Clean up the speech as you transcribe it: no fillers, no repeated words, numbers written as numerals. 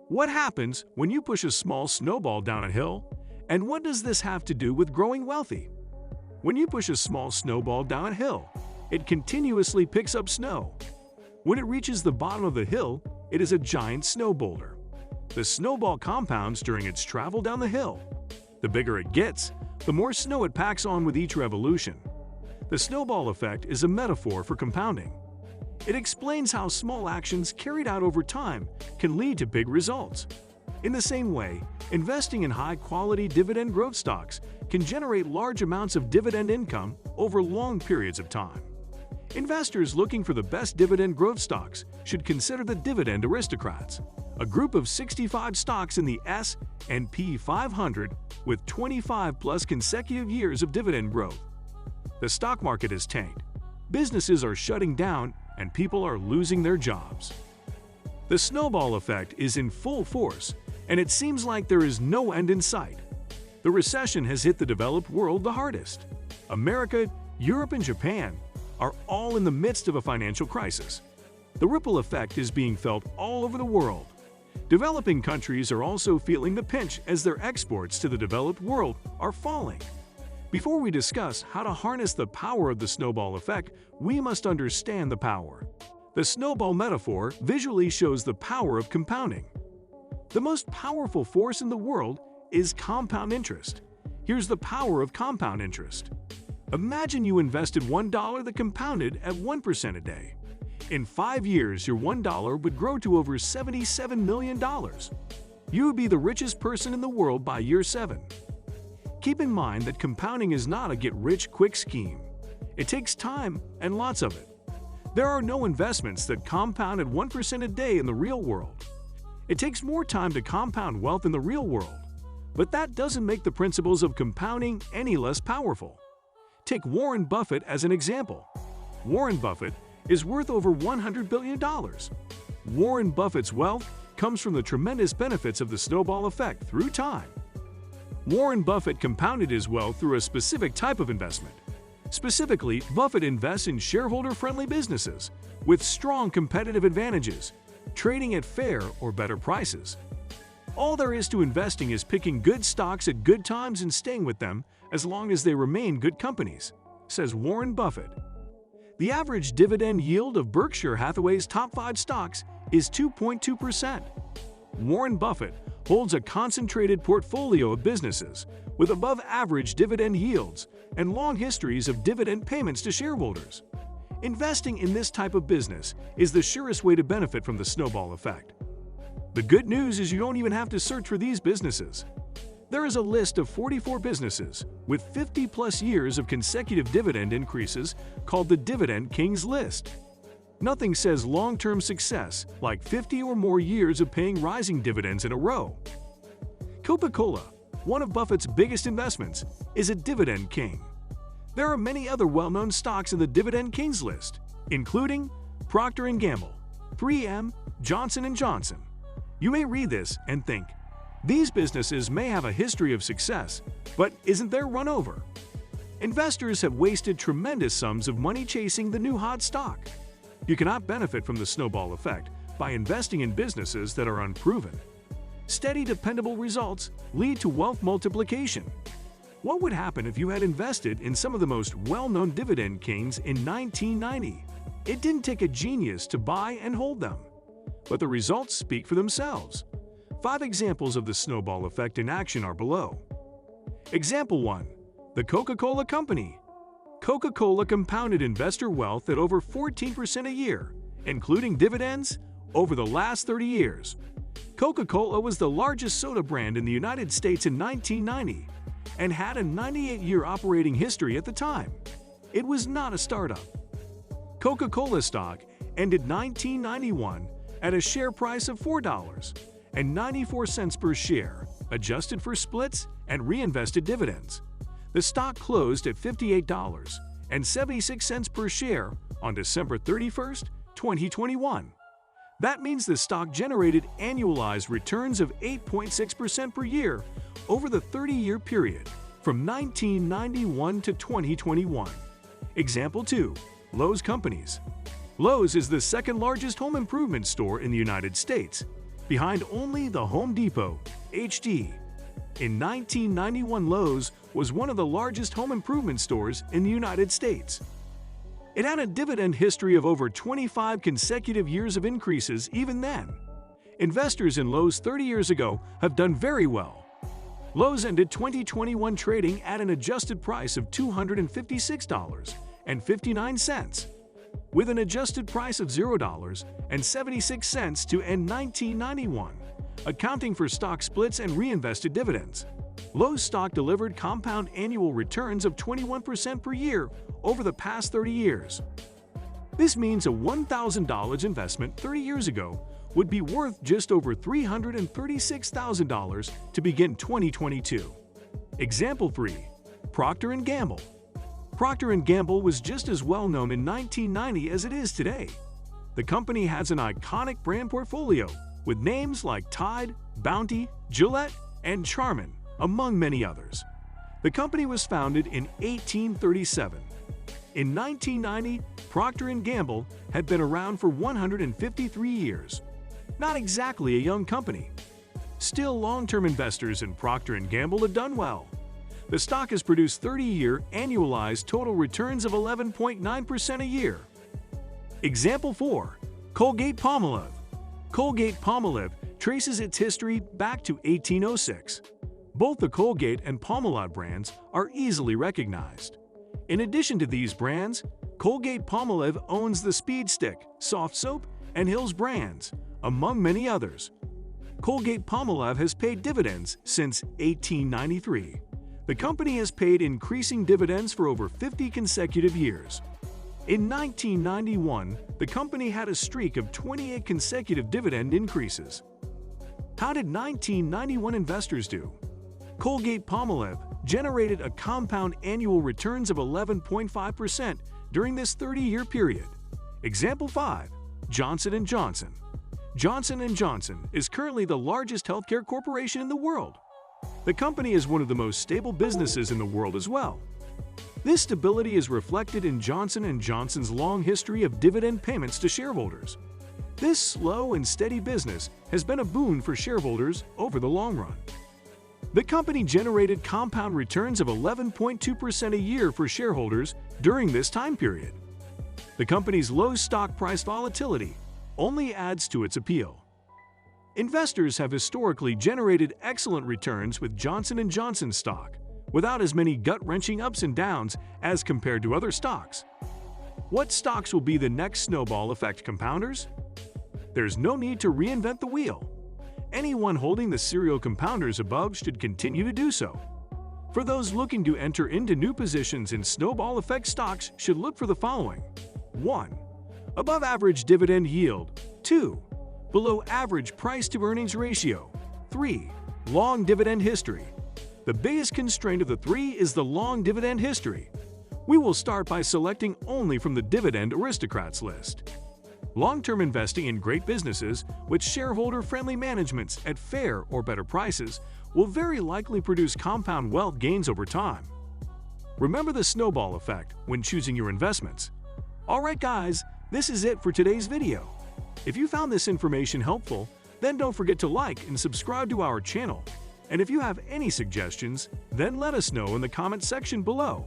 What happens when you push a small snowball down a hill? And what does this have to do with growing wealthy? When you push a small snowball down a hill, it continuously picks up snow. When it reaches the bottom of the hill, it is a giant snow boulder. The snowball compounds during its travel down the hill. The bigger it gets, the more snow it packs on with each revolution. The snowball effect is a metaphor for compounding. It explains how small actions carried out over time can lead to big results. In the same way, investing in high-quality dividend growth stocks can generate large amounts of dividend income over long periods of time. Investors looking for the best dividend growth stocks should consider the Dividend Aristocrats, a group of 65 stocks in the S&P 500 with 25-plus consecutive years of dividend growth. The stock market has tanked, businesses are shutting down, and people are losing their jobs. The snowball effect is in full force, and it seems like there is no end in sight. The recession has hit the developed world the hardest. America, Europe, and Japan are all in the midst of a financial crisis. The ripple effect is being felt all over the world. Developing countries are also feeling the pinch as their exports to the developed world are falling. Before we discuss how to harness the power of the snowball effect, we must understand the power. The snowball metaphor visually shows the power of compounding. The most powerful force in the world is compound interest. Here's the power of compound interest. Imagine you invested $1 that compounded at 1% a day. In 5 years, your $1 would grow to over $77 million. You would be the richest person in the world by year 7. Keep in mind that compounding is not a get-rich-quick scheme. It takes time and lots of it. There are no investments that compound at 1% a day in the real world. It takes more time to compound wealth in the real world. But that doesn't make the principles of compounding any less powerful. Take Warren Buffett as an example. Warren Buffett is worth over $100 billion. Warren Buffett's wealth comes from the tremendous benefits of the snowball effect through time. Warren Buffett compounded his wealth through a specific type of investment. Specifically, Buffett invests in shareholder-friendly businesses with strong competitive advantages, trading at fair or better prices. All there is to investing is picking good stocks at good times and staying with them as long as they remain good companies, says Warren Buffett. The average dividend yield of Berkshire Hathaway's top 5 stocks is 2.2%. Warren Buffett holds a concentrated portfolio of businesses with above-average dividend yields and long histories of dividend payments to shareholders. Investing in this type of business is the surest way to benefit from the snowball effect. The good news is you don't even have to search for these businesses. There is a list of 44 businesses with 50-plus years of consecutive dividend increases called the Dividend Kings list. Nothing says long-term success like 50 or more years of paying rising dividends in a row. Coca-Cola, one of Buffett's biggest investments, is a Dividend King. There are many other well-known stocks in the Dividend Kings list, including Procter & Gamble, 3M, Johnson & Johnson. You may read this and think, these businesses may have a history of success, but isn't there run over? Investors have wasted tremendous sums of money chasing the new hot stock. You cannot benefit from the snowball effect by investing in businesses that are unproven. Steady, dependable results lead to wealth multiplication. What would happen if you had invested in some of the most well-known dividend kings in 1990? It didn't take a genius to buy and hold them. But the results speak for themselves. 5 examples of the snowball effect in action are below. Example 1. The Coca-Cola Company. Coca-Cola compounded investor wealth at over 14% a year, including dividends, over the last 30 years. Coca-Cola was the largest soda brand in the United States in 1990 and had a 98-year operating history at the time. It was not a startup. Coca-Cola stock ended 1991 at a share price of $4.94 per share, adjusted for splits and reinvested dividends. The stock closed at $58.76 per share on December 31, 2021. That means the stock generated annualized returns of 8.6% per year over the 30-year period from 1991 to 2021. Example 2. Lowe's Companies. Lowe's is the second largest home improvement store in the United States. behind only the Home Depot, HD. In 1991, Lowe's was one of the largest home improvement stores in the United States. It had a dividend history of over 25 consecutive years of increases even then. Investors in Lowe's 30 years ago have done very well. Lowe's ended 2021 trading at an adjusted price of $256.59, with an adjusted price of $0.76 to end 1991, accounting for stock splits and reinvested dividends. Lowe's stock delivered compound annual returns of 21% per year over the past 30 years. This means a $1,000 investment 30 years ago would be worth just over $336,000 to begin 2022. Example 3. Procter & Gamble. Procter & Gamble was just as well known in 1990 as it is today. The company has an iconic brand portfolio with names like Tide, Bounty, Gillette, and Charmin, among many others. The company was founded in 1837. In 1990, Procter & Gamble had been around for 153 years. Not exactly a young company. Still, long-term investors in Procter & Gamble have done well. The stock has produced 30-year annualized total returns of 11.9% a year. Example 4. Colgate-Palmolive. Colgate-Palmolive traces its history back to 1806. Both the Colgate and Palmolive brands are easily recognized. In addition to these brands, Colgate-Palmolive owns the Speed Stick, Soft Soap, and Hill's brands, among many others. Colgate-Palmolive has paid dividends since 1893. The company has paid increasing dividends for over 50 consecutive years. In 1991, the company had a streak of 28 consecutive dividend increases. How did 1991 investors do? Colgate-Palmolive generated a compound annual returns of 11.5% during this 30-year period. Example 5. Johnson & Johnson. Johnson & Johnson is currently the largest healthcare corporation in the world. The company is one of the most stable businesses in the world as well. This stability is reflected in Johnson & Johnson's long history of dividend payments to shareholders. This slow and steady business has been a boon for shareholders over the long run. The company generated compound returns of 11.2% a year for shareholders during this time period. The company's low stock price volatility only adds to its appeal. Investors have historically generated excellent returns with Johnson & Johnson stock, without as many gut-wrenching ups and downs as compared to other stocks. What stocks will be the next snowball effect compounders? There's no need to reinvent the wheel. Anyone holding the serial compounders above should continue to do so. For those looking to enter into new positions in snowball effect stocks should look for the following. 1. Above average dividend yield. 2. Below average price-to-earnings ratio. 3. Long dividend history. The biggest constraint of the 3 is the long dividend history. We will start by selecting only from the Dividend Aristocrats list. Long-term investing in great businesses with shareholder-friendly managements at fair or better prices will very likely produce compound wealth gains over time. Remember the snowball effect when choosing your investments. Alright guys, this is it for today's video. If you found this information helpful, then don't forget to like and subscribe to our channel. And if you have any suggestions, then let us know in the comment section below.